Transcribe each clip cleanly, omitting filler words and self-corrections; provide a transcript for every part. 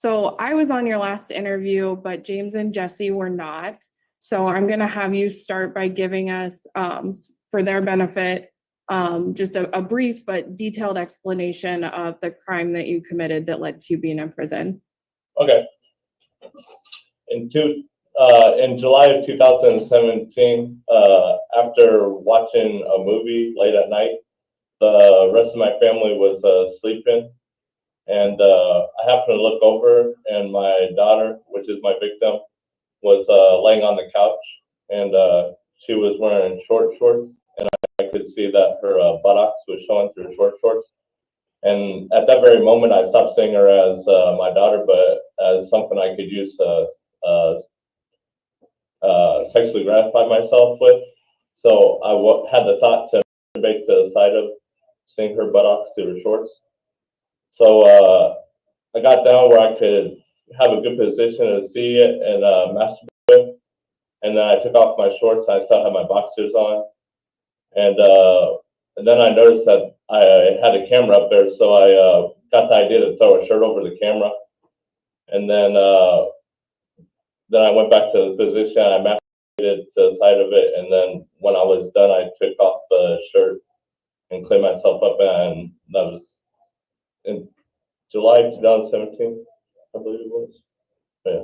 So I was on your last interview, but James and Jesse were not. So I'm going to have you start by giving us, for their benefit, just a brief but detailed explanation of the crime that you committed that led to you being in prison. Okay. In July of 2017, after watching a movie late at night, the rest of my family was sleeping, and I happened to look over, and my daughter, which is my victim, was laying on the couch, and she was wearing short shorts, and I could see that her buttocks was showing through short shorts. And at that very moment, I stopped seeing her as my daughter, but as something I could use sexually gratify myself with. So had the thought to masturbate to the side of seeing her buttocks through her shorts. So I got down where I could have a good position to see it and masturbate. And then I took off my shorts. And I still had my boxers on. And then I noticed that I had a camera up there, so I got the idea to throw a shirt over the camera. And then I went back to the position. I masturbated to the side of it, and then when I was done, I took off the shirt and cleaned myself up, and that was in July 2017, I believe it was. Yeah.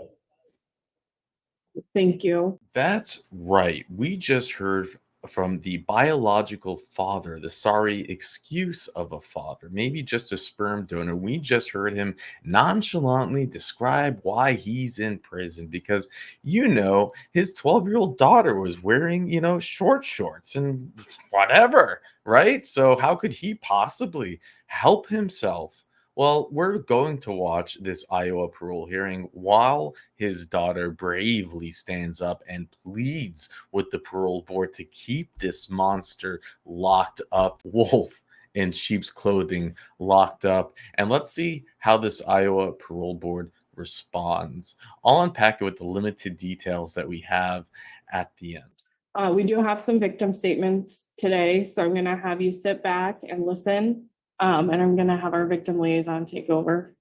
Thank you. That's right. We just heard from the biological father, the sorry excuse of a father, maybe just a sperm donor. We just heard him nonchalantly describe why he's in prison because, his 12-year-old daughter was wearing, short shorts and whatever, right? So how could he possibly help himself? Well, we're going to watch this Iowa parole hearing while his daughter bravely stands up and pleads with the parole board to keep this monster locked up, wolf in sheep's clothing locked up. And let's see how this Iowa parole board responds. I'll unpack it with the limited details that we have at the end. We do have some victim statements today, so I'm going to have you sit back and listen. And I'm going to have our victim liaison take over.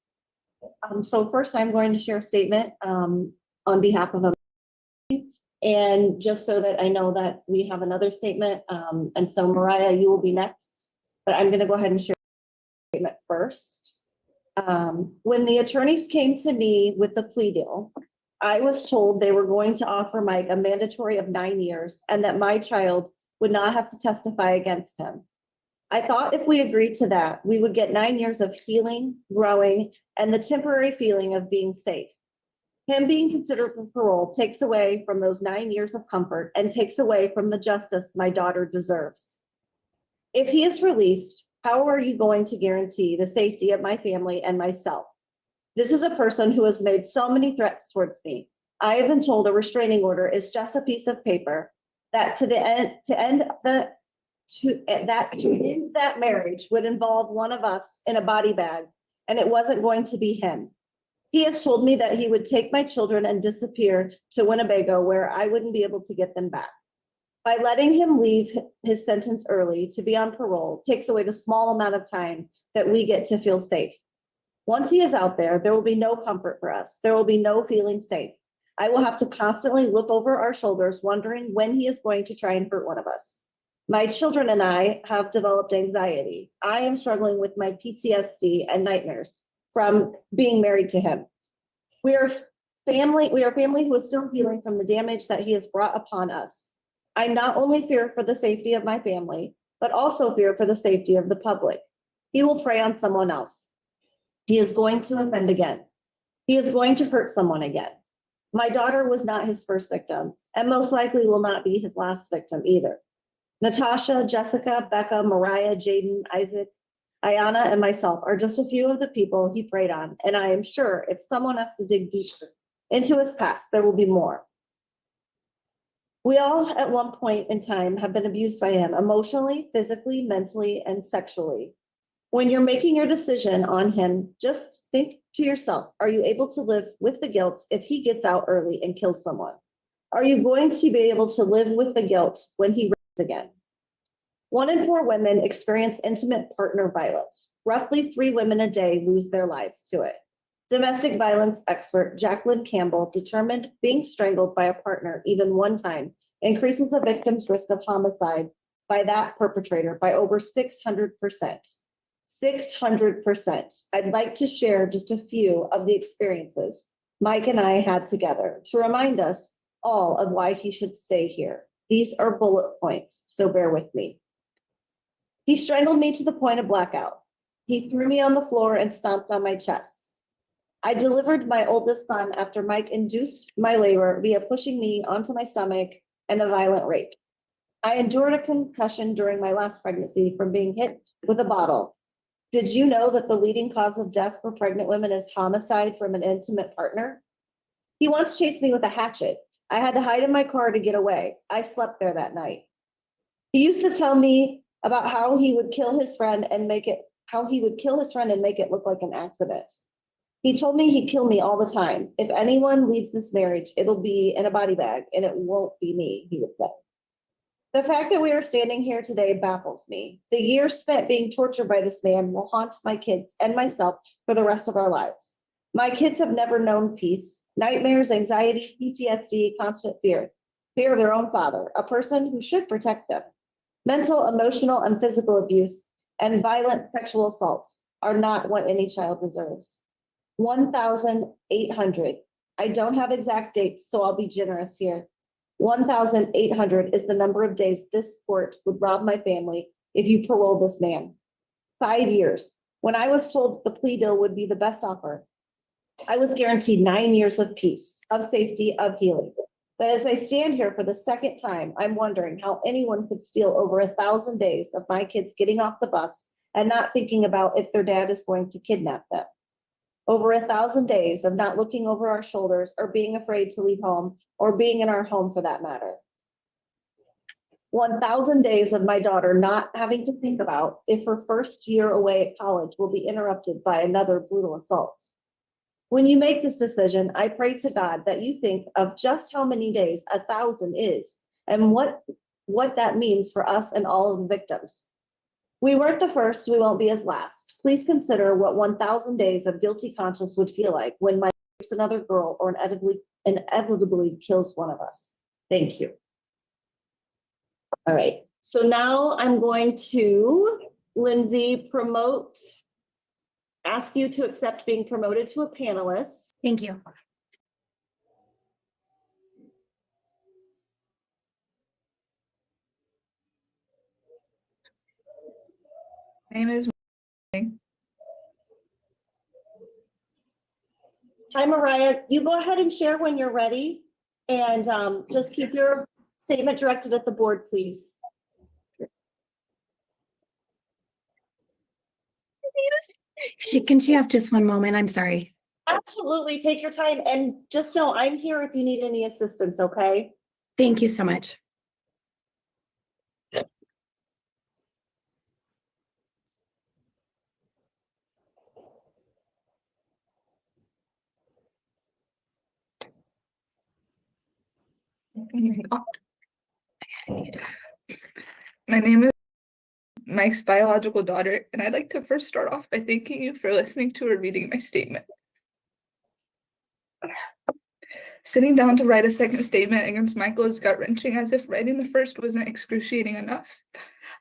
So first, I'm going to share a statement on behalf of a, and just so that I know that we have another statement. And so Mariah, you will be next, but I'm going to go ahead and share a statement first. When the attorneys came to me with the plea deal, I was told they were going to offer Mike a mandatory of 9 years and that my child would not have to testify against him. I thought if we agreed to that, we would get 9 years of healing, growing, and the temporary feeling of being safe. Him being considered for parole takes away from those 9 years of comfort and takes away from the justice my daughter deserves. If he is released, how are you going to guarantee the safety of my family and myself? This is a person who has made so many threats towards me. I have been told a restraining order is just a piece of paper that to end that marriage would involve one of us in a body bag, and it wasn't going to be him. He has told me that he would take my children and disappear to Winnebago, where I wouldn't be able to get them back. By letting him leave his sentence early to be on parole takes away the small amount of time that we get to feel safe. Once he is out there, there will be no comfort for us. There will be no feeling safe. I will have to constantly look over our shoulders, wondering when he is going to try and hurt one of us. My children and I have developed anxiety. I am struggling with my PTSD and nightmares from being married to him. We are family who is still healing from the damage that he has brought upon us. I not only fear for the safety of my family, but also fear for the safety of the public. He will prey on someone else. He is going to offend again. He is going to hurt someone again. My daughter was not his first victim, and most likely will not be his last victim either. Natasha, Jessica, Becca, Mariah, Jaden, Isaac, Ayana, and myself are just a few of the people he preyed on, and I am sure if someone has to dig deeper into his past, there will be more. We all, at one point in time, have been abused by him emotionally, physically, mentally, and sexually. When you're making your decision on him, just think to yourself, are you able to live with the guilt if he gets out early and kills someone? Are you going to be able to live with the guilt when he again? 1 in 4 women experience intimate partner violence. Roughly 3 women a day lose their lives to it. Domestic violence expert Jacqueline Campbell determined being strangled by a partner even one time increases a victim's risk of homicide by that perpetrator by over 600%. 600%. I'd like to share just a few of the experiences Mike and I had together to remind us all of why he should stay here. These are bullet points, so bear with me. He strangled me to the point of blackout. He threw me on the floor and stomped on my chest. I delivered my oldest son after Mike induced my labor via pushing me onto my stomach and a violent rape. I endured a concussion during my last pregnancy from being hit with a bottle. Did you know that the leading cause of death for pregnant women is homicide from an intimate partner? He once chased me with a hatchet. I had to hide in my car to get away. I slept there that night. He used to tell me about how he would kill his friend and make it look like an accident. He told me he'd kill me all the time. If anyone leaves this marriage, it'll be in a body bag and it won't be me, he would say. The fact that we are standing here today baffles me. The years spent being tortured by this man will haunt my kids and myself for the rest of our lives. My kids have never known peace, nightmares, anxiety, PTSD, constant fear of their own father, a person who should protect them. Mental, emotional, and physical abuse and violent sexual assaults are not what any child deserves. 1,800. I don't have exact dates, so I'll be generous here. 1,800 is the number of days this court would rob my family if you parole this man. 5 years. When I was told the plea deal would be the best offer, I was guaranteed 9 years of peace, of safety, of healing. But as I stand here for the second time, I'm wondering how anyone could steal over 1,000 days of my kids getting off the bus and not thinking about if their dad is going to kidnap them. Over 1,000 days of not looking over our shoulders or being afraid to leave home or being in our home for that matter. 1,000 days of my daughter not having to think about if her first year away at college will be interrupted by another brutal assault. When you make this decision, I pray to God that you think of just how many days 1,000 is and what that means for us and all of the victims. We weren't the first, we won't be as last. Please consider what 1,000 days of guilty conscience would feel like when my rapes another girl or inevitably kills one of us. Thank you. All right, so now I'm going to, Lindsay, ask you to accept being promoted to a panelist. Thank you. My name is Hi, Mariah. You go ahead and share when you're ready, and just keep your statement directed at the board, please. Can she have just one moment? I'm sorry. Absolutely, take your time, and just know I'm here if you need any assistance, okay? Thank you so much. My name is Mike's biological daughter, and I'd like to first start off by thanking you for listening to or reading my statement. Sitting down to write a second statement against Michael is gut-wrenching, as if writing the first wasn't excruciating enough.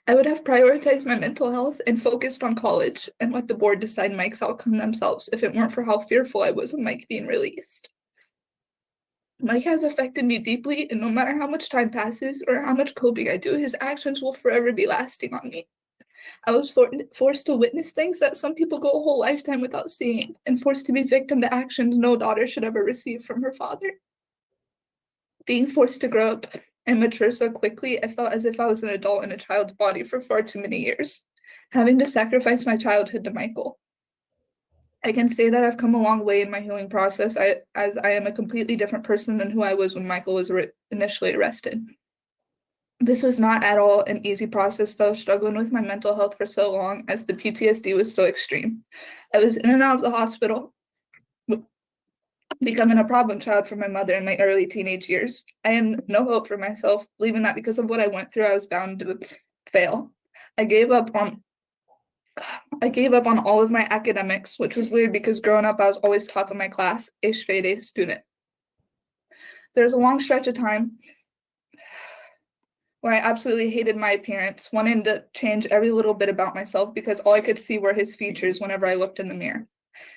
I would have prioritized my mental health and focused on college and let the board decide Mike's outcome themselves if it weren't for how fearful I was of Mike being released. Mike has affected me deeply, and no matter how much time passes or how much coping I do, his actions will forever be lasting on me. I was forced to witness things that some people go a whole lifetime without seeing, and forced to be victim to actions no daughter should ever receive from her father. Being forced to grow up and mature so quickly, I felt as if I was an adult in a child's body for far too many years, having to sacrifice my childhood to Michael. I can say that I've come a long way in my healing process, as I am a completely different person than who I was when Michael was initially arrested. This was not at all an easy process, though, struggling with my mental health for so long, as the PTSD was so extreme. I was in and out of the hospital, becoming a problem child for my mother in my early teenage years. I had no hope for myself, believing that because of what I went through, I was bound to fail. I gave up on I gave up on all of my academics, which was weird because growing up, I was always top of my class, a straight A student. There's a long stretch of time where I absolutely hated my appearance, wanting to change every little bit about myself because all I could see were his features whenever I looked in the mirror.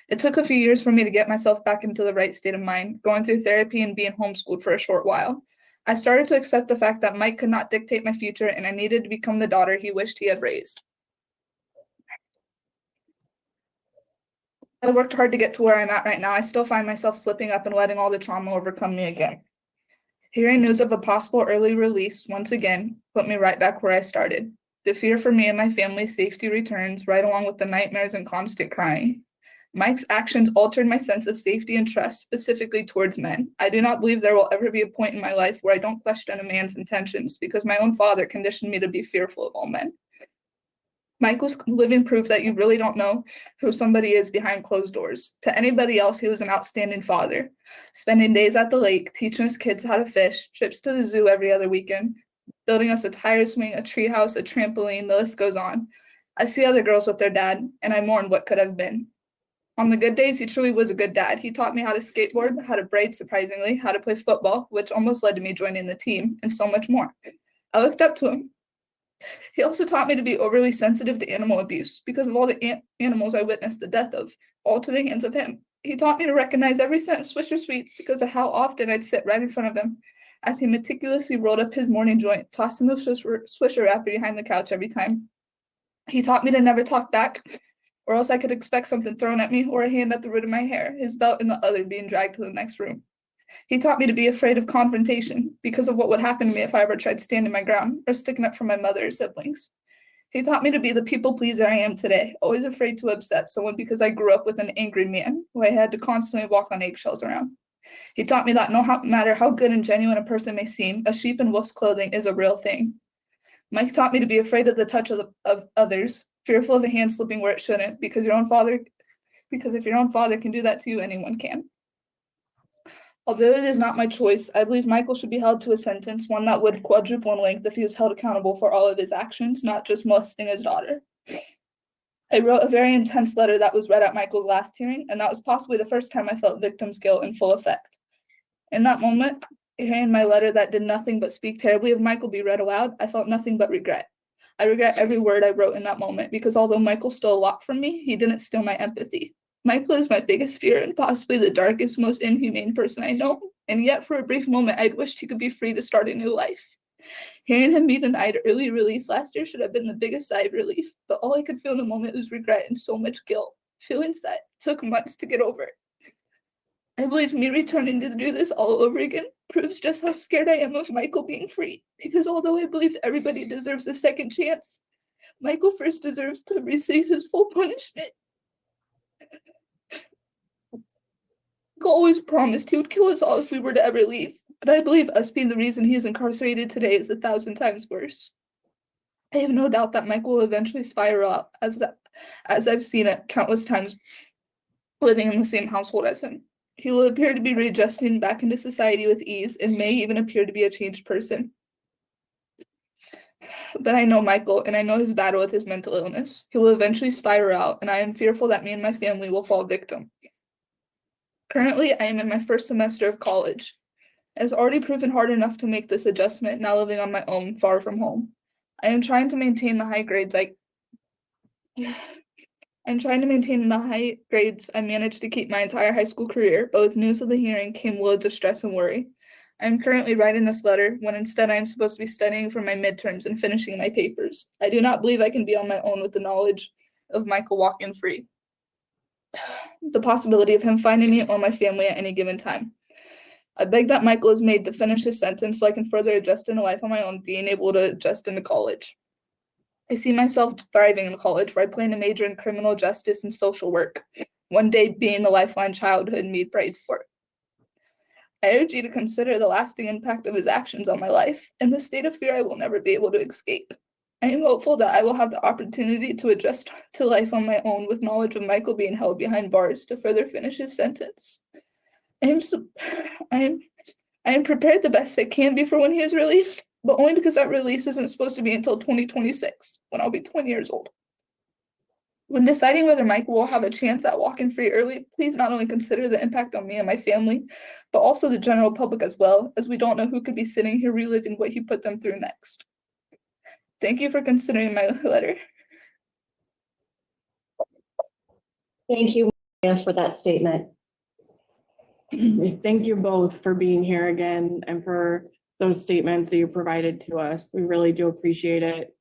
It took a few years for me to get myself back into the right state of mind, going through therapy and being homeschooled for a short while. I started to accept the fact that Mike could not dictate my future and I needed to become the daughter he wished he had raised. I worked hard to get to where I'm at right now. I still find myself slipping up and letting all the trauma overcome me again. Hearing news of a possible early release once again put me right back where I started. The fear for me and my family's safety returns, right along with the nightmares and constant crying. Mike's actions altered my sense of safety and trust, specifically towards men. I do not believe there will ever be a point in my life where I don't question a man's intentions, because my own father conditioned me to be fearful of all men. Mike was living proof that you really don't know who somebody is behind closed doors. To anybody else, he was an outstanding father, spending days at the lake, teaching his kids how to fish, trips to the zoo every other weekend, building us a tire swing, a treehouse, a trampoline, the list goes on. I see other girls with their dad, and I mourn what could have been. On the good days, he truly was a good dad. He taught me how to skateboard, how to braid, surprisingly, how to play football, which almost led to me joining the team, and so much more. I looked up to him. He also taught me to be overly sensitive to animal abuse because of all the animals I witnessed the death of, all to the hands of him. He taught me to recognize every scent of Swisher Sweets because of how often I'd sit right in front of him as he meticulously rolled up his morning joint, tossing the Swisher wrapper behind the couch every time. He taught me to never talk back, or else I could expect something thrown at me or a hand at the root of my hair, his belt in the other being dragged to the next room. He taught me to be afraid of confrontation because of what would happen to me if I ever tried standing my ground or sticking up for my mother or siblings. He taught me to be the people pleaser I am today, always afraid to upset someone because I grew up with an angry man who I had to constantly walk on eggshells around. He taught me that no matter how good and genuine a person may seem, a sheep in wolf's clothing is a real thing. Mike taught me to be afraid of the touch of others, fearful of a hand slipping where it shouldn't, because if your own father can do that to you, anyone can. Although it is not my choice, I believe Michael should be held to a sentence, one that would quadruple in length if he was held accountable for all of his actions, not just molesting his daughter. I wrote a very intense letter that was read at Michael's last hearing, and that was possibly the first time I felt victim's guilt in full effect. In that moment, hearing my letter that did nothing but speak terribly of Michael be read aloud, I felt nothing but regret. I regret every word I wrote in that moment, because although Michael stole a lot from me, he didn't steal my empathy. Michael is my biggest fear and possibly the darkest, most inhumane person I know, and yet for a brief moment I'd wished he could be free to start a new life. Hearing him be denied early release last year should have been the biggest sigh of relief, but all I could feel in the moment was regret and so much guilt, feelings that took months to get over. I believe me returning to do this all over again proves just how scared I am of Michael being free, because although I believe everybody deserves a second chance, Michael first deserves to receive his full punishment. Michael always promised he would kill us all if we were to ever leave, but I believe us being the reason he is incarcerated today is 1,000 times worse. I have no doubt that Michael will eventually spiral out, as I've seen it countless times living in the same household as him. He will appear to be readjusting back into society with ease and may even appear to be a changed person. But I know Michael, and I know his battle with his mental illness. He will eventually spiral out, and I am fearful that me and my family will fall victim. Currently, I am in my first semester of college. It has already proven hard enough to make this adjustment, now living on my own, far from home. I am trying to maintain the high grades I managed to keep my entire high school career, but with news of the hearing came loads of stress and worry. I am currently writing this letter when instead I am supposed to be studying for my midterms and finishing my papers. I do not believe I can be on my own with the knowledge of Michael walking free. The possibility of him finding me or my family at any given time. I beg that Michael is made to finish his sentence so I can further adjust into life on my own, being able to adjust into college. I see myself thriving in college, where I plan to major in criminal justice and social work, one day being the lifeline childhood me prayed for. I urge you to consider the lasting impact of his actions on my life, and the state of fear I will never be able to escape. I am hopeful that I will have the opportunity to adjust to life on my own with knowledge of Michael being held behind bars to further finish his sentence. I am prepared the best I can be for when he is released, but only because that release isn't supposed to be until 2026, when I'll be 20 years old. When deciding whether Michael will have a chance at walking free early, please not only consider the impact on me and my family, but also the general public as well, as we don't know who could be sitting here reliving what he put them through next. Thank you for considering my letter. Thank you, Maria, for that statement. Thank you both for being here again and for those statements that you provided to us. We really do appreciate it.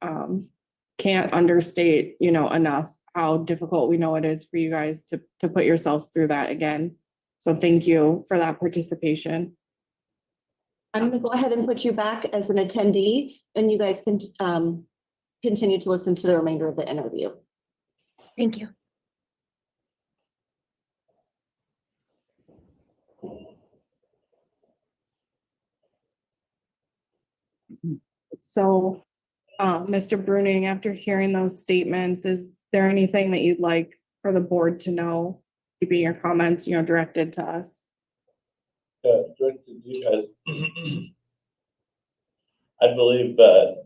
Can't understate, enough how difficult we know it is for you guys to put yourselves through that again. So thank you for that participation. I'm gonna go ahead and put you back as an attendee, and you guys can continue to listen to the remainder of the interview. Thank you. So, Mr. Bruning, after hearing those statements, is there anything that you'd like for the board to know? Keeping your comments, directed to us. Directed to you guys. I believe that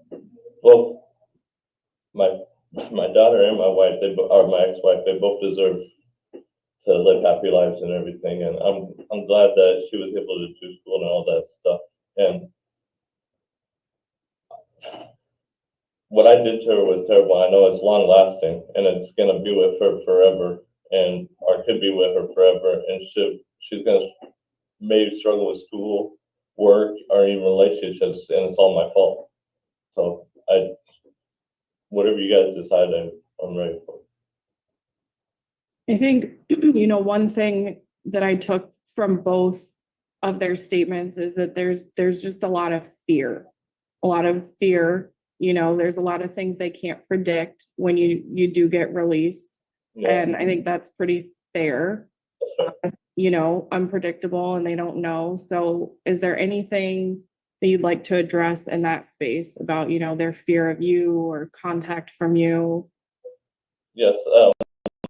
both my daughter and my wife, or my ex-wife, they both deserve to live happy lives and everything. And I'm glad that she was able to do school and all that stuff. And what I did to her was terrible. I know it's long lasting and it's gonna be with her forever, or could be with her forever. And she's gonna maybe struggle with school, work, or even relationships, and it's all my fault. So whatever you guys decide, I'm ready for. I think, one thing that I took from both of their statements is that there's just a lot of fear. There's a lot of things they can't predict when you do get released. Yeah, And I think that's pretty fair. that's right. Unpredictable and they don't know. So is there anything that you'd like to address in that space about, their fear of you or contact from you? Yes,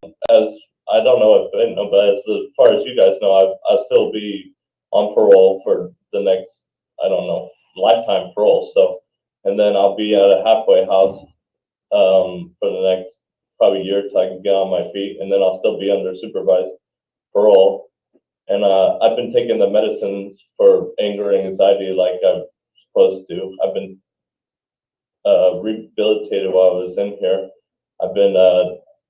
as I don't know but as far as you guys know, I'll still be on parole for the next, I don't know, lifetime parole. So, and then I'll be at a halfway house for the next probably year till I can get on my feet, and then I'll still be under supervised parole. And I've been taking the medicines for anger and anxiety like I'm supposed to. I've been rehabilitated while I was in here. I've been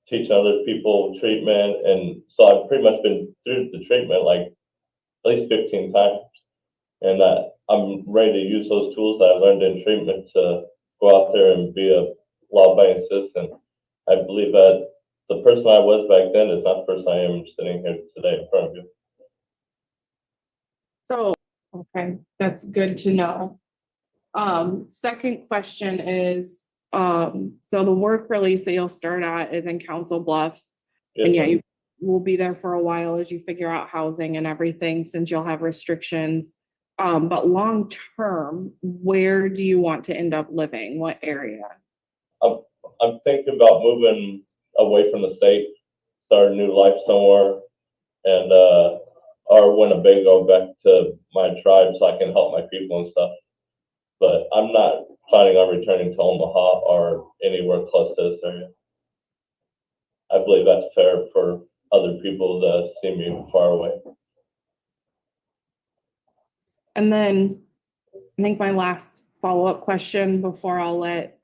teaching other people treatment, and so I've pretty much been through the treatment like at least 15 times. And I'm ready to use those tools that I learned in treatment to go out there and be a law-abiding citizen. I believe that the person I was back then is not the person I am sitting here today in front of you. So, okay, that's good to know. Second question is, so the work release that you'll start at is in Council Bluffs. Yes, And yeah, ma'am. you will be there for a while as you figure out housing and everything, since you'll have restrictions. But long term, where do you want to end up living? What area? I'm thinking about moving away from the state, start a new life somewhere, and or Winnebago back to my tribe so I can help my people and stuff. But I'm not planning on returning to Omaha or anywhere close to this area. I believe that's fair for other people that see me far away. And then I think my last follow-up question before I'll let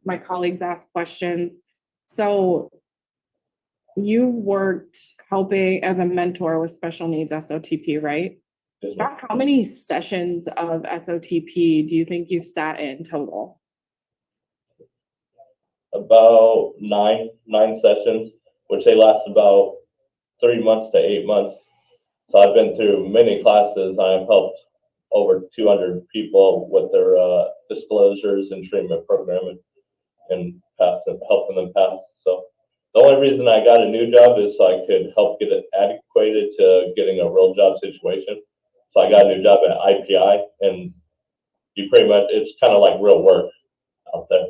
my colleagues ask questions. So you've worked helping as a mentor with special needs SOTP, right? Yes, ma'am. How many sessions of SOTP do you think you've sat in total? About nine sessions, which they last about 3 months to 8 months. So I've been through many classes. I have helped over 200 people with their disclosures and treatment program and helping them pass. So the only reason I got a new job is so I could help get it adequated to getting a real job situation. So I got a new job at IPI, and you pretty much, it's kind of like real work out there.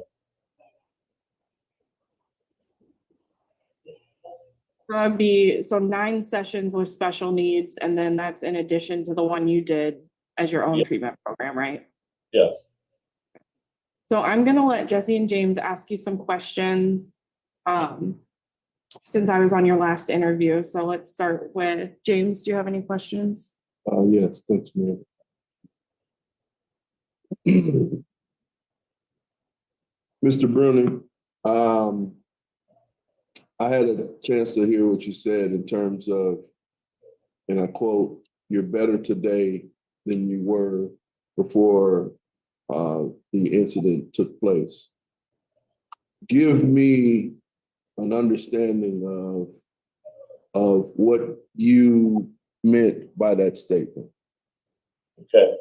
That'd be, so 9 sessions with special needs, and then that's in addition to the one you did as your own Yep. treatment program, right? Yes. So I'm gonna let Jesse and James ask you some questions. since I was on your last interview. So let's start with James. Do you have any questions? Yes, thanks, ma'am. Mr. Bruni, I had a chance to hear what you said in terms of, and I quote, "You're better today than you were before the incident took place." Give me an understanding of what you meant by that statement. Okay.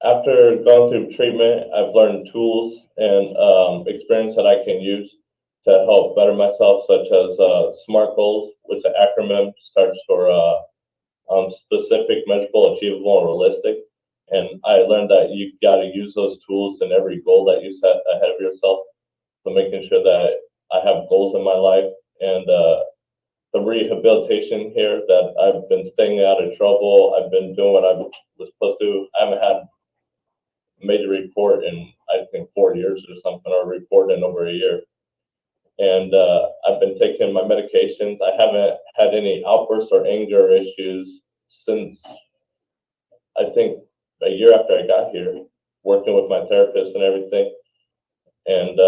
After going through treatment, I've learned tools and experience that I can use to help better myself, such as SMART goals, which the acronym starts for specific, measurable, achievable, and realistic. And I learned that you got to use those tools in every goal that you set ahead of yourself. So making sure that I have goals in my life, and the rehabilitation here, that I've been staying out of trouble. I've been doing what I was supposed to. I haven't had a major report in, I think, 4 years or something, or a report in over a year. And I've been taking my medications. I haven't had any outbursts or anger issues since, I think, a year after I got here, working with my therapist and everything, and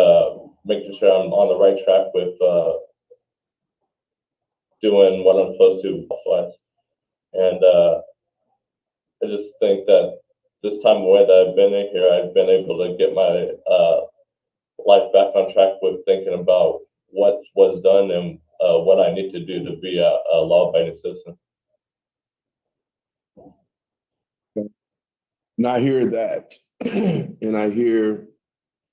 making sure I'm on the right track with doing what I'm supposed to. And I just think that this time away that I've been in here, I've been able to get my life back on track with thinking about what was done and what I need to do to be a law-abiding citizen. And I hear that, and I hear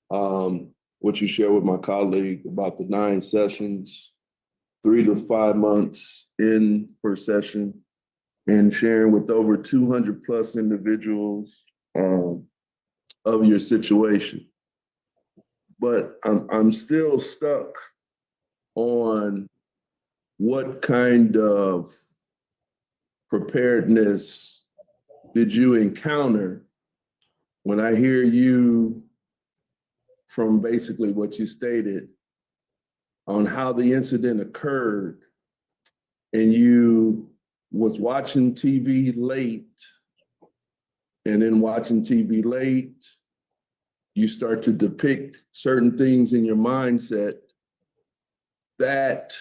what you share with my colleague about the 9 sessions, 3 to 5 months in per session, and sharing with over 200 plus individuals of your situation. But I'm still stuck on what kind of preparedness did you encounter when I hear you from basically what you stated on how the incident occurred, and you was watching TV late, and in watching TV late, you start to depict certain things in your mindset that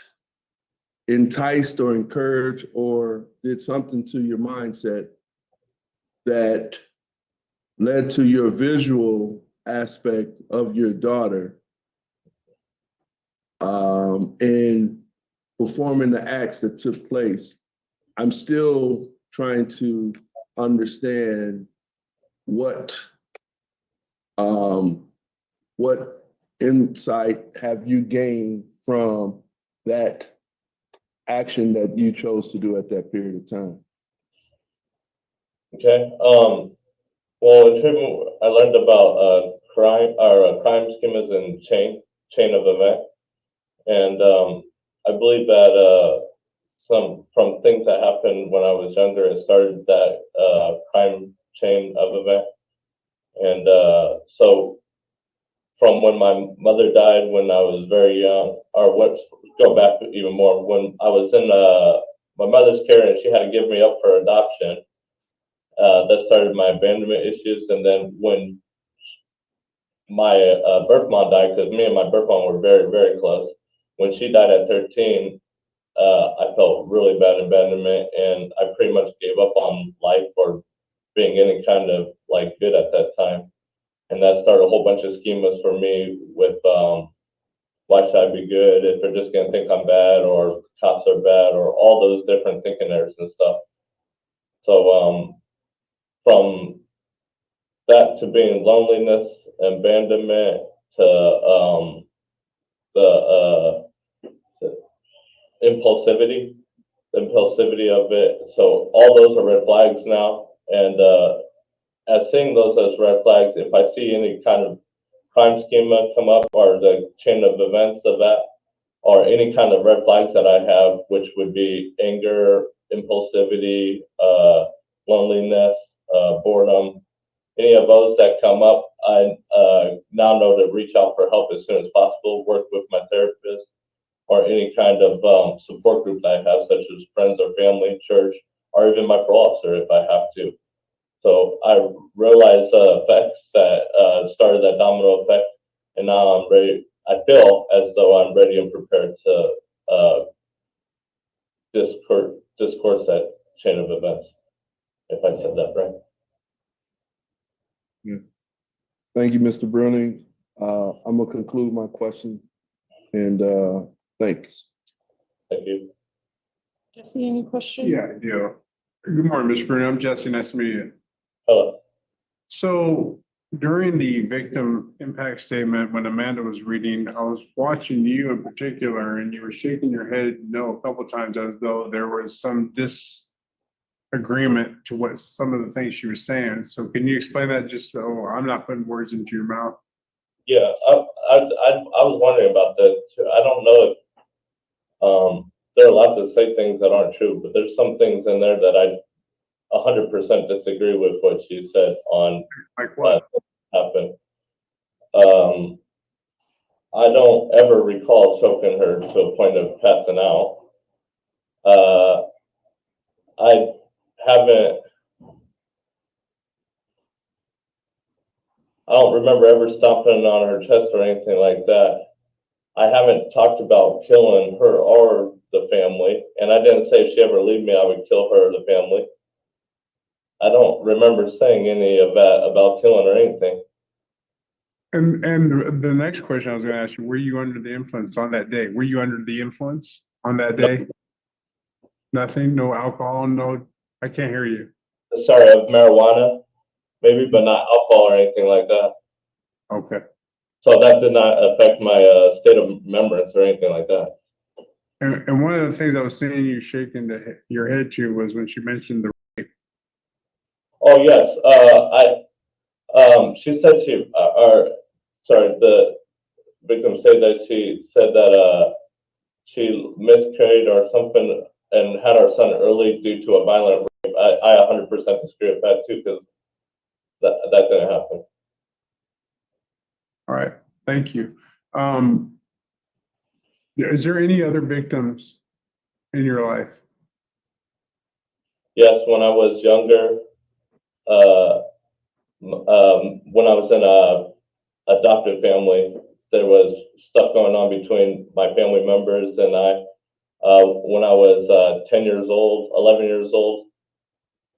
enticed or encouraged or did something to your mindset that led to your visual aspect of your daughter and performing the acts that took place. I'm still trying to understand what insight have you gained from that action that you chose to do at that period of time? Okay. Well, in treatment, I learned about crime schemas and chain of event, and I believe that some from things that happened when I was younger, it started that crime chain of event, and so from when my mother died when I was very young, or let's go back even more, when I was in my mother's care and she had to give me up for adoption. That started my abandonment issues. And then when my birth mom died, because me and my birth mom were very, very close, when she died at 13, I felt really bad abandonment, and I pretty much gave up on life or being any kind of like good at that time. And that started a whole bunch of schemas for me with why should I be good if they're just gonna think I'm bad, or cops are bad, or all those different thinking errors and stuff. So from that to being loneliness, abandonment, to the impulsivity of it. So all those are red flags now. And as seeing those as red flags, if I see any kind of crime schema come up, or the chain of events of that, or any kind of red flags that I have, which would be anger, impulsivity, loneliness, boredom, any of those that come up, I now know to reach out for help as soon as possible, work with my therapist, or any kind of support group that I have, such as friends or family, church, or even my parole officer if I have to. So I realized the effects that started that domino effect, and now I'm ready. I feel as though I'm ready and prepared to discourse that chain of events, if I said that right. Thank you, Mr. Bruning. I'm gonna conclude my question, and thanks. Thank you. Jesse, any questions? Yeah, yeah. Good morning, Mr. Bruno. I'm Jesse. Nice to meet you. Hello. So during the victim impact statement, when Amanda was reading, I was watching you in particular, and you were shaking your head no a couple times as though there was some disagreement to what some of the things she was saying. So can you explain that just so I'm not putting words into your mouth? Yeah, I was wondering about that too. I don't know if they're allowed to say things that aren't true, but there's some things in there that I 100% disagree with what she said on Like what? happened. I don't ever recall choking her to a point of passing out. I haven't. I don't remember ever stomping on her chest or anything like that. I haven't talked about killing her or the family, and I didn't say if she ever leave me, I would kill her or the family. I don't remember saying any of that about killing or anything. And the next question I was going to ask you, were you under the influence on that day? Were you under the influence on that day? Nothing, no alcohol, no, I can't hear you. Sorry, of marijuana, maybe, but not alcohol or anything like that. Okay. So that did not affect my state of remembrance or anything like that. And one of the things I was seeing you shaking your head to was when she mentioned the rape. Oh yes, she said the victim said that she said that she miscarried or something and had our son early due to a violent rape. I 100% disagree with that too, because that didn't happen. All right, thank you. Is there any other victims in your life? Yes, when I was younger, when I was in a adopted family, there was stuff going on between my family members and I. When I was 10 years old, 11 years old,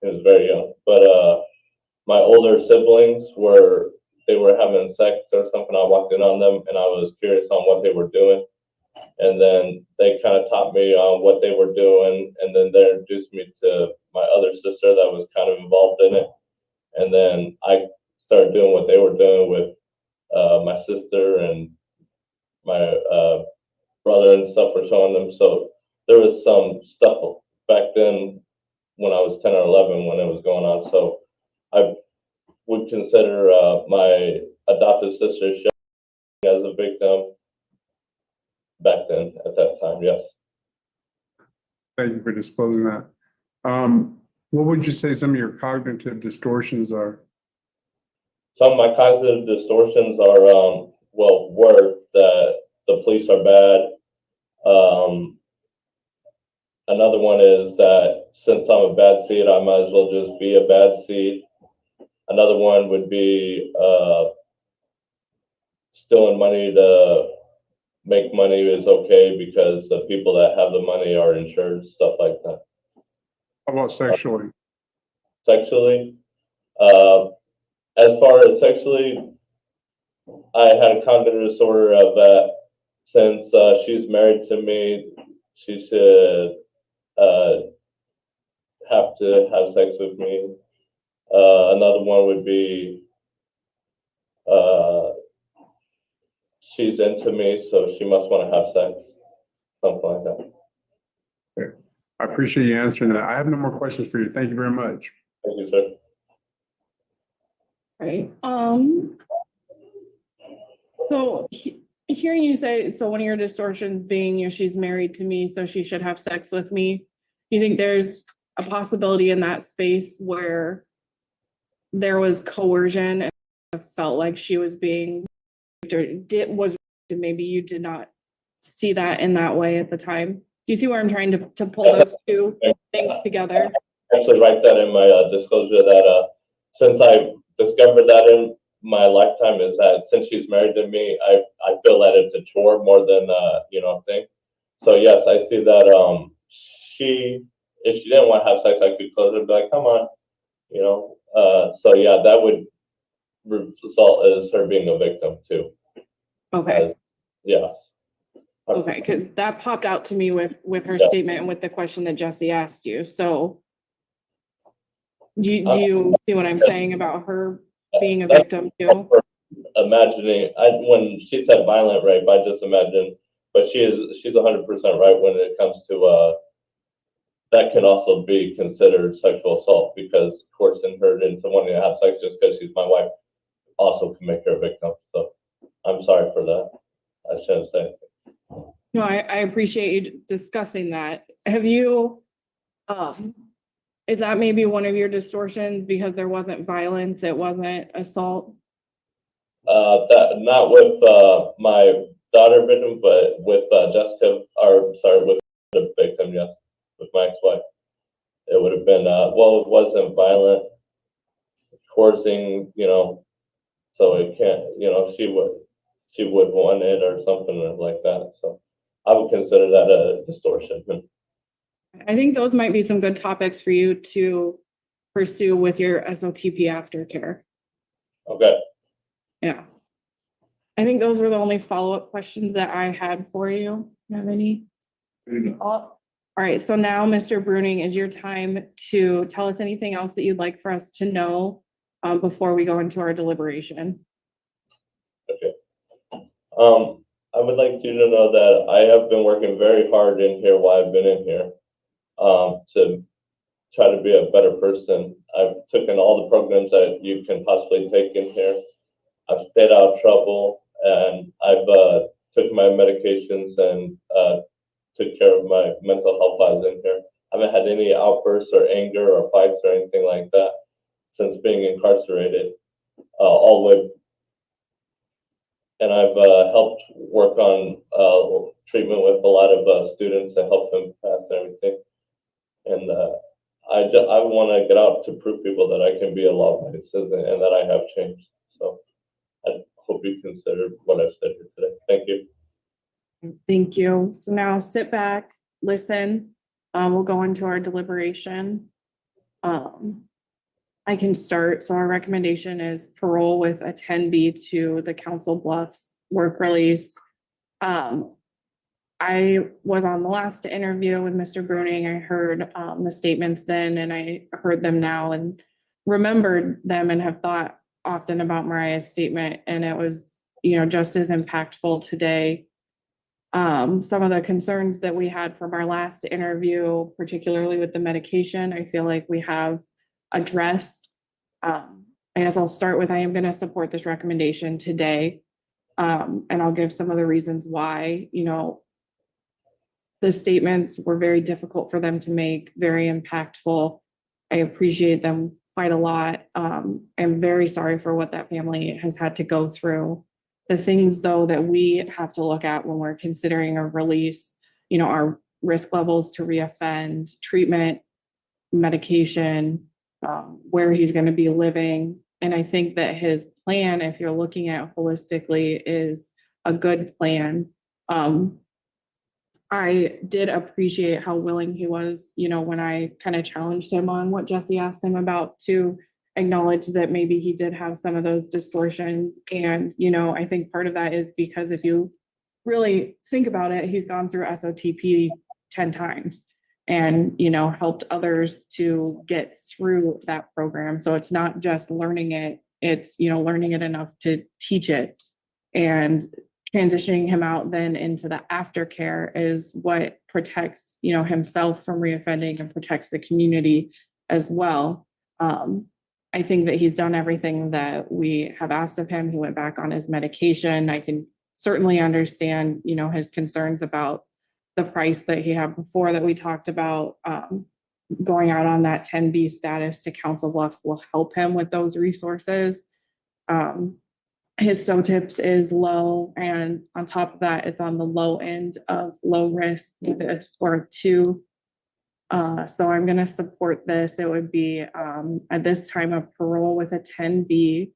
it was very young, but my older siblings were having sex or something. I walked in on them and I was curious on what they were doing. And then they kind of taught me on what they were doing. And then they introduced me to my other sister that was kind of involved in it. And then I started doing what they were doing with my sister, and my brother and stuff were showing them. So there was some stuff back then when I was 10 or 11 when it was going on. So I would consider my adopted sister as a victim back then at that time, yes. Thank you for disclosing that. What would you say some of your cognitive distortions are? Some of my cognitive distortions are, were that the police are bad. Another one is that since I'm a bad seed, I might as well just be a bad seed. Another one would be stealing money to make money is okay because the people that have the money are insured, stuff like that. How about sexually? Sexually, as far as sexually, I had a cognitive disorder of that. Since she's married to me, she should have to have sex with me. Another one would be she's into me, so she must want to have sex, something like that. Okay. I appreciate you answering that. I have no more questions for you. Thank you very much. Thank you, sir. Right. So hearing you say, so one of your distortions being, she's married to me, so she should have sex with me. Do you think there's a possibility in that space where there was coercion and felt like she was being, or maybe you did not see that in that way at the time. Do you see where I'm trying to pull those two things together? Actually write that in my disclosure that since I discovered that in my lifetime is that since she's married to me, I feel that it's a chore more than thing. So yes, I see that if she didn't want to have sex, I could close it and be like, come on, so yeah, that would result as her being a victim too. Okay. Yeah. Okay, because that popped out to me with her Yeah. statement and with the question that Jesse asked you. So do you see what I'm saying about her being a victim too? Imagining, when she said violent rape, I just imagined, but she's 100% right when it comes to that can also be considered sexual assault because coercing her into wanting to have sex just because she's my wife also can make her a victim. So I'm sorry for that. I shouldn't say anything. No, I appreciate you discussing that. Have you, is that maybe one of your distortions because there wasn't violence, it wasn't assault? That not with my daughter victim, but with Jessica, or sorry, with the victim, yes, with my ex-wife. It would have been well, it wasn't violent, coercing, so it can't, she would want it or something like that. So I would consider that a distortion. I think those might be some good topics for you to pursue with your SOTP aftercare. Okay. Yeah. I think those were the only follow-up questions that I had for you. You have any? All right, so now, Mr. Bruning, is your time to tell us anything else that you'd like for us to know before we go into our deliberation. Okay. I would like you to know that I have been working very hard in here while I've been in here to try to be a better person. I've taken all the programs that you can possibly take in here. I've stayed out of trouble, and I've took my medications and took care of my mental health while I was in here. I haven't had any outbursts or anger or fights or anything like that since being incarcerated, all the way. And I've helped work on treatment with a lot of students to help them pass everything. And I want to get out to prove people that I can be a law-abiding citizen and that I have changed. So I hope you consider what I've said here today. Thank you. Thank you. So now sit back, listen. We'll go into our deliberation. I can start. So our recommendation is parole with a 10B to the Council Bluffs work release. I was on the last interview with Mr. Bruning. I heard the statements then and I heard them now and remembered them and have thought often about Mariah's statement, and it was, just as impactful today. Some of the concerns that we had from our last interview, particularly with the medication, I feel like we have addressed. I guess I'll start with, I am going to support this recommendation today. And I'll give some of the reasons why. The statements were very difficult for them to make, very impactful. I appreciate them quite a lot. I'm very sorry for what that family has had to go through. The things, though, that we have to look at when we're considering a release, our risk levels to reoffend, treatment, medication, where he's going to be living. And I think that his plan, if you're looking at holistically, is a good plan. I did appreciate how willing he was, when I kind of challenged him on what Jesse asked him about, to acknowledge that maybe he did have some of those distortions. And, I think part of that is because if you really think about it, he's gone through SOTP 10 times and, helped others to get through that program. So it's not just learning it, it's, learning it enough to teach it. And transitioning him out then into the aftercare is what protects, himself from reoffending and protects the community as well. I think that he's done everything that we have asked of him. He went back on his medication. I can certainly understand, his concerns about the price that he had before that we talked about. Going out on that 10B status to Council Bluffs will help him with those resources. his SOTIPS is low, and on top of that, it's on the low end of low risk with a score of 2. So I'm going to support this. It would be at this time a parole with a 10B.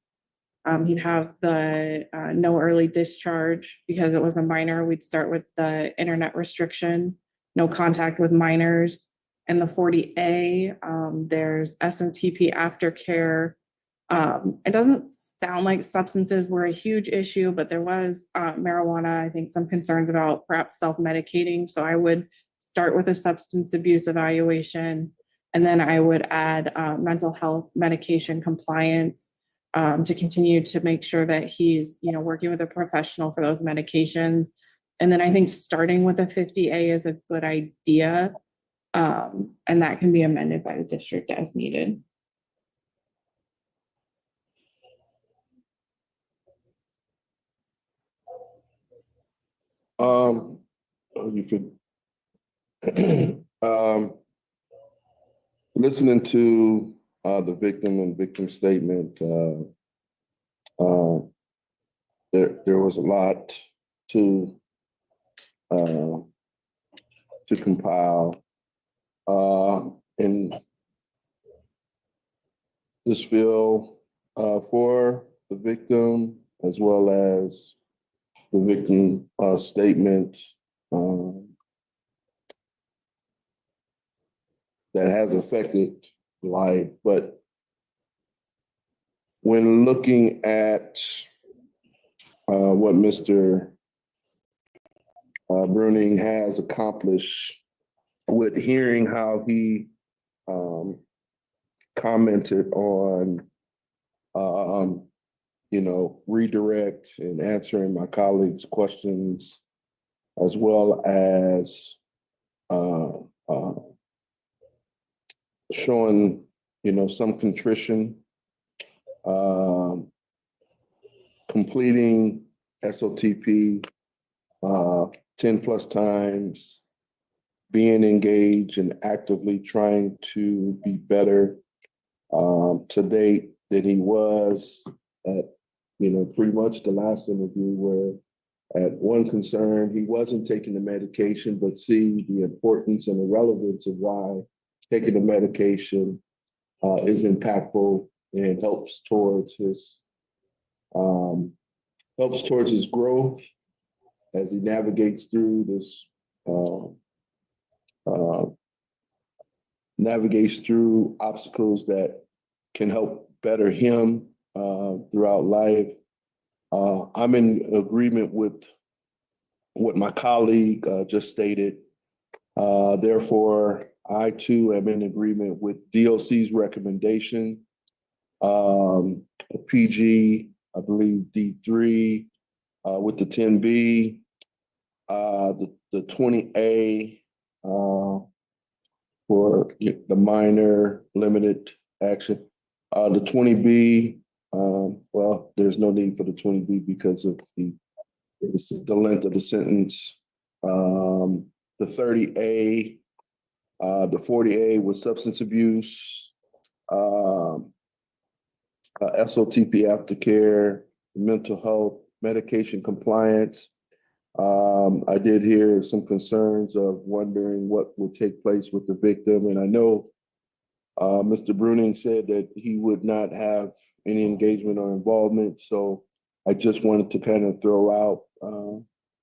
He'd have the no early discharge because it was a minor. We'd start with the internet restriction, no contact with minors. And the 40A, there's SOTP aftercare. It doesn't sound like substances were a huge issue, but there was marijuana, I think some concerns about perhaps self-medicating. So I would start with a substance abuse evaluation, and then I would add mental health medication compliance to continue to make sure that he's, working with a professional for those medications. And then I think starting with a 50A is a good idea. And that can be amended by the district as needed. You could, listening to the victim and victim statement, there was a lot to compile, and just feel for the victim as well as the victim statement that has affected life. But when looking at what Mr. Bruning has accomplished, with hearing how he commented on, redirect and answering my colleagues' questions, as well as showing, some contrition, completing SOTP 10 plus times, being engaged and actively trying to be better to date than he was at, pretty much the last interview, where at one concern, he wasn't taking the medication, but see the importance and the relevance of why taking the medication is impactful and helps towards his growth as he navigates through this, navigates through obstacles that can help better him throughout life. I'm in agreement with what my colleague just stated. Therefore, I too am in agreement with DOC's recommendation. PG, I believe D3 with the 10B, the 20A for the minor limited action. The 20B, well, there's no need for the 20B because of the length of the sentence. The 30A, the 40A with substance abuse, SOTP aftercare, mental health, medication compliance. I did hear some concerns of wondering what would take place with the victim. And I know Mr. Bruning said that he would not have any engagement or involvement. So I just wanted to kind of throw out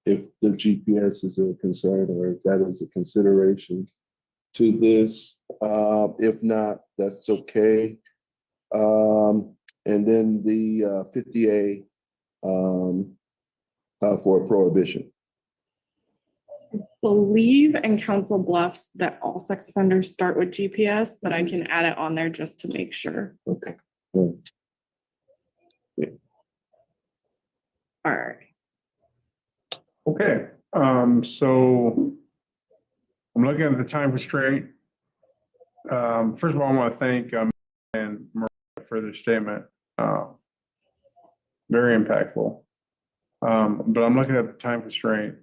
if the GPS is a concern or if that is a consideration to this. If not, that's okay. And then the 50A for prohibition. Believe in Council Bluffs that all sex offenders start with GPS, but I can add it on there just to make sure. Okay. All right. Okay, so I'm looking at the time constraint. First of all, I want to thank and Mariah for their statement. Very impactful. But I'm looking at the time constraint.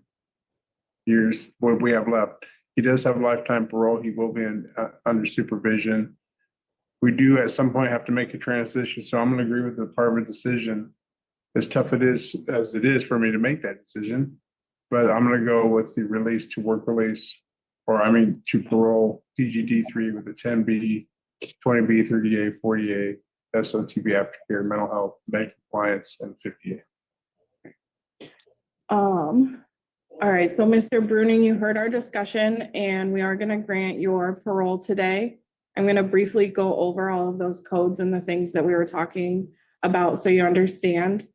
Years, what we have left. He does have lifetime parole. He will be under supervision. We do at some point have to make a transition. So I'm going to agree with the department decision as tough it is as it is for me to make that decision. But I'm gonna go with the release to work release, to parole, TGD 3 with a 10B, 20B, 30A, 40A, SOTB aftercare, mental health, bank compliance, and 50A. All right, so Mr. Bruning, you heard our discussion and we are gonna grant your parole today. I'm gonna briefly go over all of those codes and the things that we were talking about so you understand.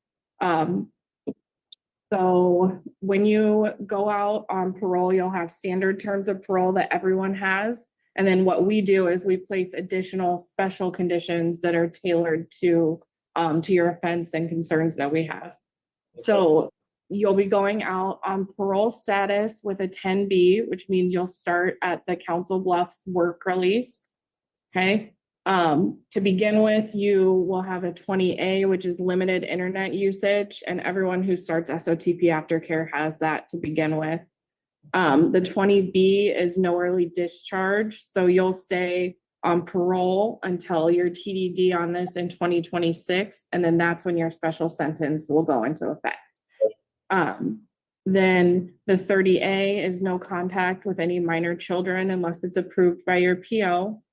So when you go out on parole, you'll have standard terms of parole that everyone has. And then what we do is we place additional special conditions that are tailored to your offense and concerns that we have. So you'll be going out on parole status with a 10B, which means you'll start at the Council Bluffs work release. Okay. To begin with, you will have a 20A, which is limited internet usage, and everyone who starts SOTP aftercare has that to begin with. The 20B is no early discharge, so you'll stay on parole until your TDD on this in 2026, and then that's when your special sentence will go into effect. Then the 30A is no contact with any minor children unless it's approved by your PO.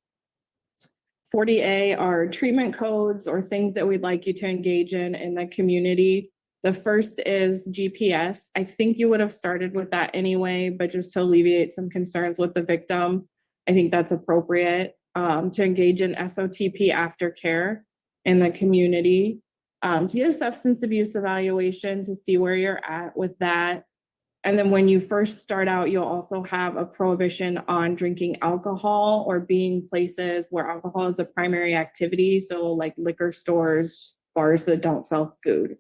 40A are treatment codes or things that we'd like you to engage in the community. The first is GPS. I think you would have started with that anyway, but just to alleviate some concerns with the victim, I think that's appropriate to engage in SOTP aftercare in the community. To get a substance abuse evaluation to see where you're at with that. And then when you first start out, you'll also have a prohibition on drinking alcohol or being places where alcohol is a primary activity. So like liquor stores, bars that don't sell food.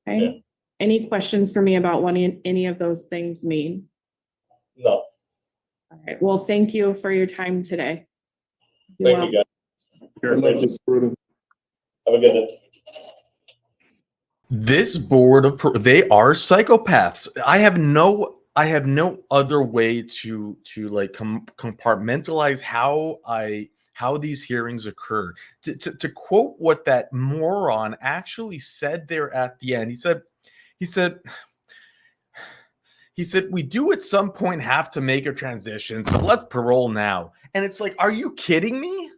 Okay. Yeah. Any questions for me about what any of those things mean? No, All right. Well, thank you for your time today. thank you, guys. Good luck, Mr. Bruder. Have a good day. This board of they are psychopaths. I have no other way to like compartmentalize how these hearings occur. To quote what that moron actually said there at the end, he said we do at some point have to make a transition, so let's parole now. And it's like, are you kidding me?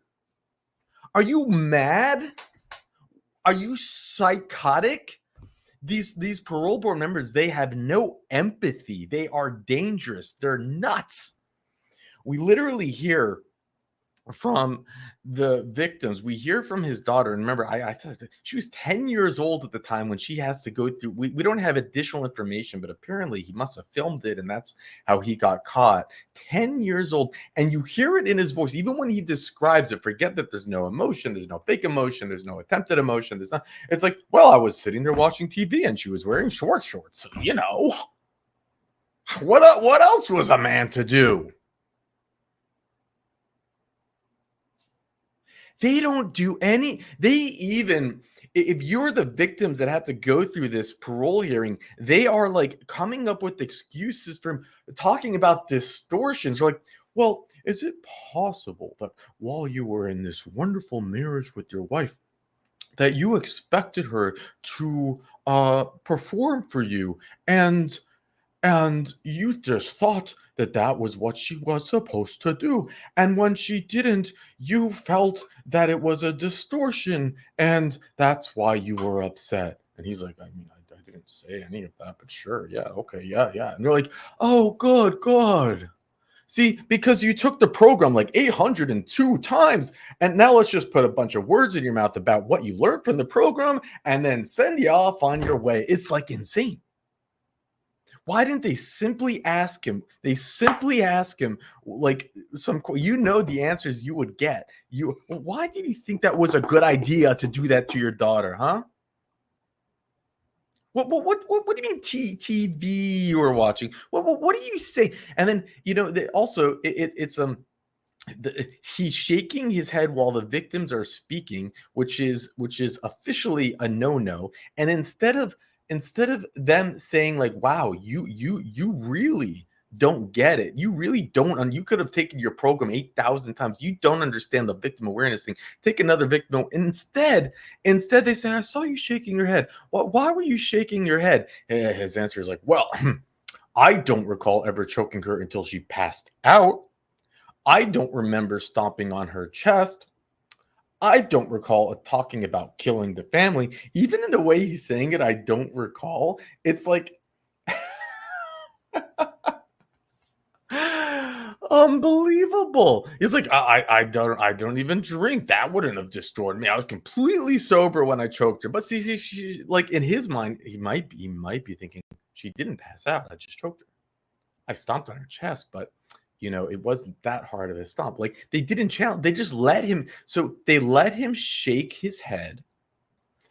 Are you mad? Are you psychotic? These parole board members, they have no empathy. They are dangerous. They're nuts. We literally hear from the victims. We hear from his daughter. And remember, I thought she was 10 years old at the time when she has to go through. We don't have additional information, but apparently he must have filmed it, and that's how he got caught. 10 years old. And you hear it in his voice, even when he describes it. Forget that there's no emotion, there's no fake emotion, there's no attempted emotion. There's not. It's like, well, I was sitting there watching TV and she was wearing shorts. So, you know, what else was a man to do? They don't do any, if you're the victims that have to go through this parole hearing, they are like coming up with excuses for talking about distortions. They're like, well, is it possible that while you were in this wonderful marriage with your wife, that you expected her to perform for you and you just thought that was what she was supposed to do. And when she didn't, you felt that it was a distortion. And that's why you were upset. And he's like, I mean, I didn't say any of that, but sure. Yeah. Okay. Yeah. Yeah. And they're like, oh, good. See, because you took the program like 802 times. And now let's just put a bunch of words in your mouth about what you learned from the program and then send you off on your way. It's like insane. Why didn't they simply ask him? They simply ask him, like, the answers you would get. Why did you think that was a good idea to do that to your daughter, huh? What do you mean TV you were watching? What do you say? And then, he's shaking his head while the victims are speaking, which is officially a no-no. And instead of them saying like, wow, you really don't get it. You really don't. And you could have taken your program 8,000 times. You don't understand the victim awareness thing. Take another victim. Instead, they say, I saw you shaking your head. Why were you shaking your head? His answer is like, well, I don't recall ever choking her until she passed out. I don't remember stomping on her chest. I don't recall talking about killing the family. Even in the way he's saying it, I don't recall. It's like unbelievable. He's like, I don't even drink. That wouldn't have destroyed me. I was completely sober when I choked her. But see, she, like in his mind, he might be thinking she didn't pass out. I just choked her. I stomped on her chest, but it wasn't that hard of a stomp. Like they didn't challenge, they just let him. So they let him shake his head.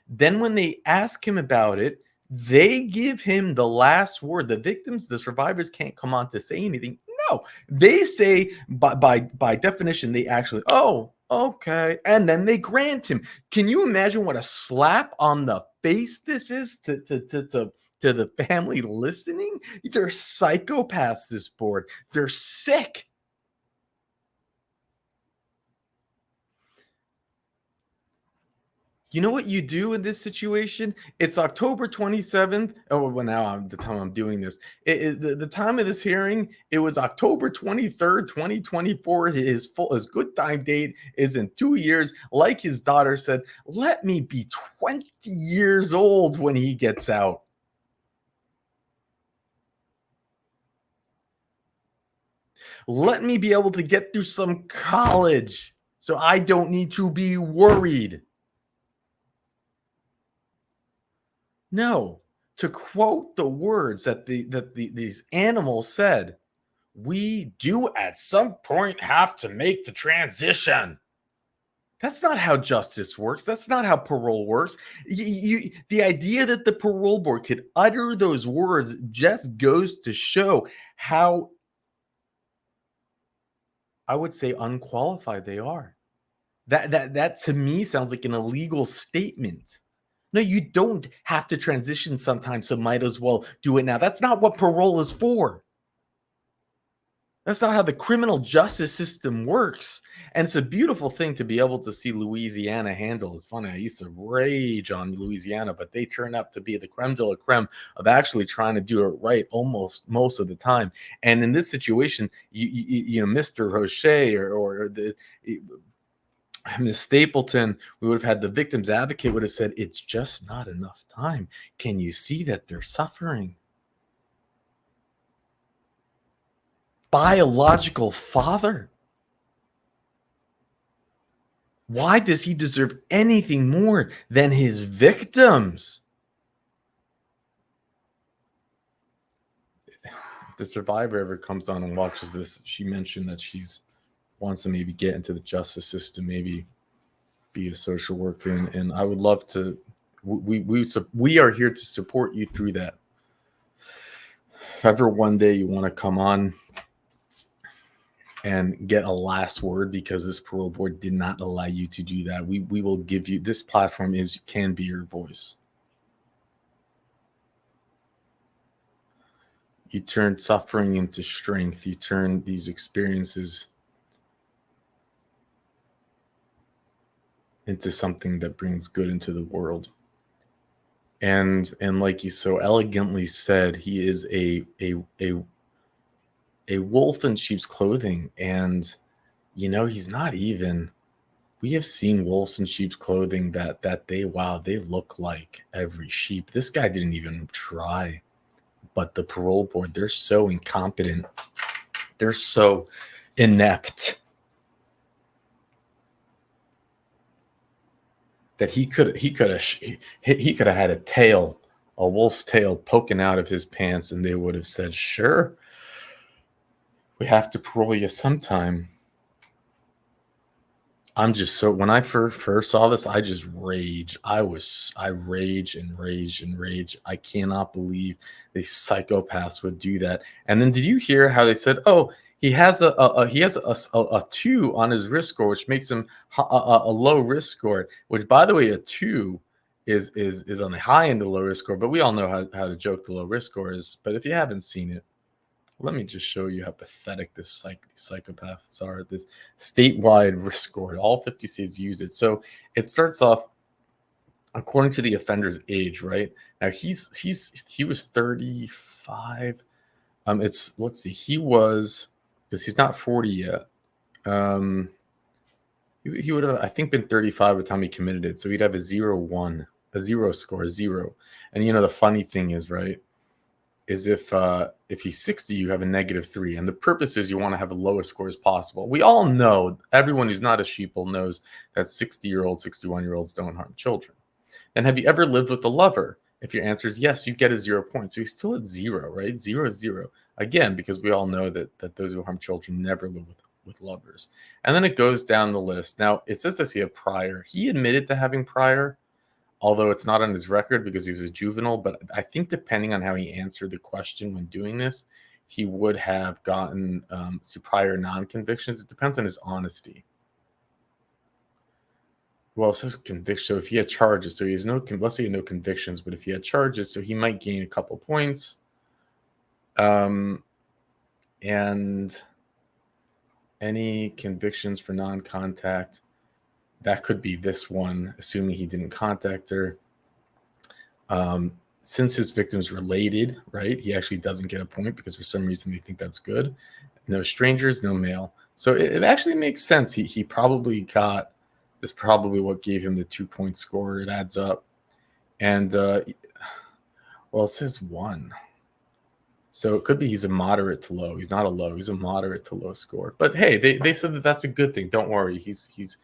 Then when they ask him about it, they give him the last word. The victims, the survivors can't come on to say anything. No, they say by definition, they actually, oh, okay. And then they grant him. Can you imagine what a slap on the face this is to the family listening? They're psychopaths, this board. They're sick. You know what you do in this situation? It's October 27th. Oh, well, now the time I'm doing this. The time of this hearing, it was October 23rd, 2024. His good time date is in 2 years. Like his daughter said, let me be 20 years old when he gets out. Let me be able to get through some college so I don't need to be worried. No, to quote the words that these animals said, we do at some point have to make the transition. That's not how justice works. That's not how parole works. The idea that the parole board could utter those words just goes to show how, I would say, unqualified they are. That to me sounds like an illegal statement. No, you don't have to transition sometimes, so might as well do it now. That's not what parole is for. That's not how the criminal justice system works. And it's a beautiful thing to be able to see Louisiana handle. It's funny, I used to rage on Louisiana, but they turn out to be the creme de la creme of actually trying to do it right almost most of the time. And in this situation, Mr. Roche or the Ms. Stapleton, we would have had the victim's advocate would have said, it's just not enough time. Can you see that they're suffering? Biological father. Why does he deserve anything more than his victims? If the survivor ever comes on and watches this, she mentioned that she's wants to maybe get into the justice system, maybe be a social worker, and I would love to. We are here to support you through that. If ever one day you want to come on and get a last word, because this parole board did not allow you to do that, we will give you, this platform can be your voice. You turn suffering into strength. You turn these experiences into something that brings good into the world. And like you so elegantly said, he is a wolf in sheep's clothing. And he's not even, we have seen wolves in sheep's clothing that they look like every sheep. This guy didn't even try. But the parole board, they're so incompetent. They're so inept that he could have had a wolf's tail poking out of his pants, and they would have said, sure, we have to parole you sometime. I'm just so, when I first saw this, I just rage. I rage and rage and rage. I cannot believe these psychopaths would do that. And then did you hear how they said, oh, he has a 2 on his risk score, which makes him a low risk score, which, by the way, a 2 is on the high end of the low risk score, but we all know how to joke the low risk score is. But if you haven't seen it, let me just show you how pathetic these psychopaths are. This statewide risk score, all 50 states use it. So it starts off according to the offender's age, right? Now he was 35. Let's see, he was, because he's not 40 yet. He would have, I think, been 35 by the time he committed it. So he'd have a 0-1, a 0 score, 0. And the funny thing is, right, is if he's 60, you have a -3. And the purpose is you want to have the lowest score as possible. We all know, everyone who's not a sheeple knows that 60-year-olds, 61-year-olds don't harm children. And have you ever lived with a lover? If your answer is yes, you get a 0 point. So he's still at 0, right? 0, 0. Again, because we all know that those who harm children never live with lovers. And then it goes down the list. Now, it says, does he have prior? He admitted to having prior, although it's not on his record because he was a juvenile. But I think depending on how he answered the question when doing this, he would have gotten some prior non-convictions. It depends on his honesty. Well, it says conviction. So if he had charges, so he has let's say he had no convictions, but if he had charges, so he might gain a couple points. And any convictions for non-contact, that could be this one, assuming he didn't contact her. Since his victim's related, right, he actually doesn't get a point because for some reason they think that's good. No strangers, no mail. So it actually makes sense. He probably got, this probably what gave him the 2-point score. It adds up. And, well, it says 1. So it could be he's a moderate to low. He's not a low. He's a moderate to low score. But hey, they said that that's a good thing. Don't worry. He's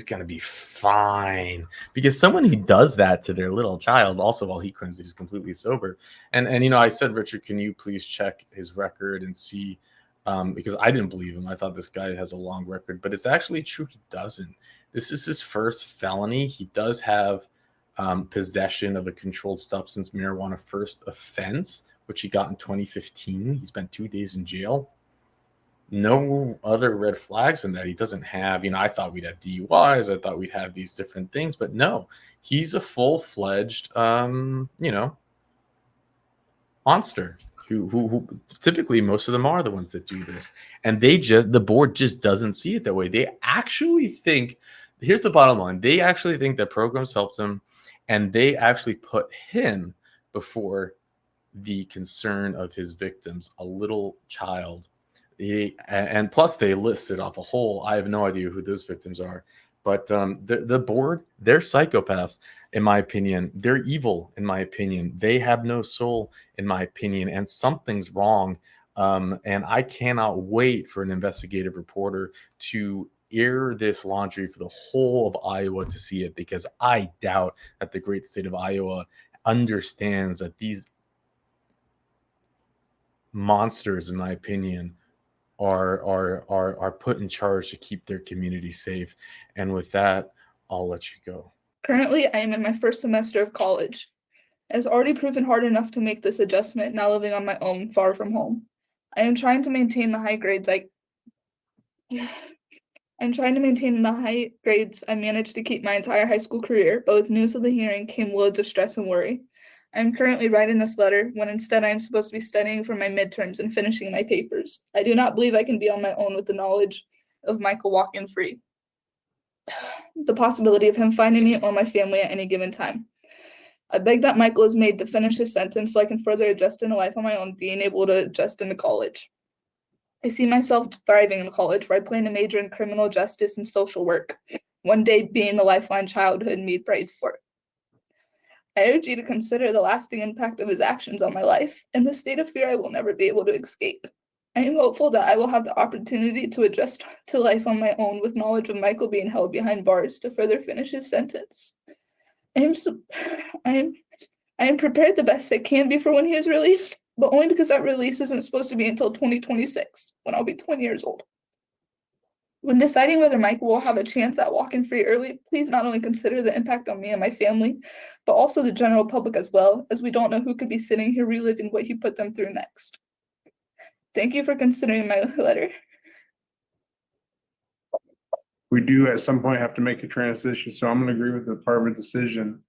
going to be fine. Because someone who does that to their little child, also while he claims that he's completely sober. And I said, Richard, can you please check his record and see, because I didn't believe him. I thought this guy has a long record. But it's actually true he doesn't. This is his first felony. He does have possession of a controlled substance, marijuana, first offense, which he got in 2015. He spent 2 days in jail. No other red flags in that. He doesn't have, I thought we'd have DUIs. I thought we'd have these different things, but no, he's a full-fledged, monster who typically most of them are the ones that do this. And the board just doesn't see it that way. They actually think, here's the bottom line. They actually think that programs helped him, and they actually put him before the concern of his victims, a little child. And plus they listed off a whole, I have no idea who those victims are, but the board, they're psychopaths, in my opinion. They're evil, in my opinion. They have no soul, in my opinion, and something's wrong. And I cannot wait for an investigative reporter to air this laundry for the whole of Iowa to see it, because I doubt that the great state of Iowa understands that these monsters, in my opinion, are put in charge to keep their community safe. And with that, I'll let you go. Currently, I am in my first semester of college. It has already proven hard enough to make this adjustment now living on my own, far from home. I am trying to maintain the high grades I managed to keep my entire high school career, but with news of the hearing came loads of stress and worry. I am currently writing this letter when instead I am supposed to be studying for my midterms and finishing my papers. I do not believe I can be on my own with the knowledge of Michael walking free. The possibility of him finding me or my family at any given time. I beg that Michael is made to finish his sentence so I can further adjust into life on my own, being able to adjust into college. I see myself thriving in college, where I plan to major in criminal justice and social work, one day being the lifeline childhood me prayed for. I urge you to consider the lasting impact of his actions on my life, and the state of fear I will never be able to escape. I am hopeful that I will have the opportunity to adjust to life on my own with knowledge of Michael being held behind bars to further finish his sentence. I am prepared the best I can be for when he is released, but only because that release isn't supposed to be until 2026, when I'll be 20 years old. When deciding whether Michael will have a chance at walking free early, please not only consider the impact on me and my family, but also the general public as well, as we don't know who could be sitting here reliving what he put them through next. Thank you for considering my letter. We do at some point have to make a transition, so I'm gonna agree with the department decision.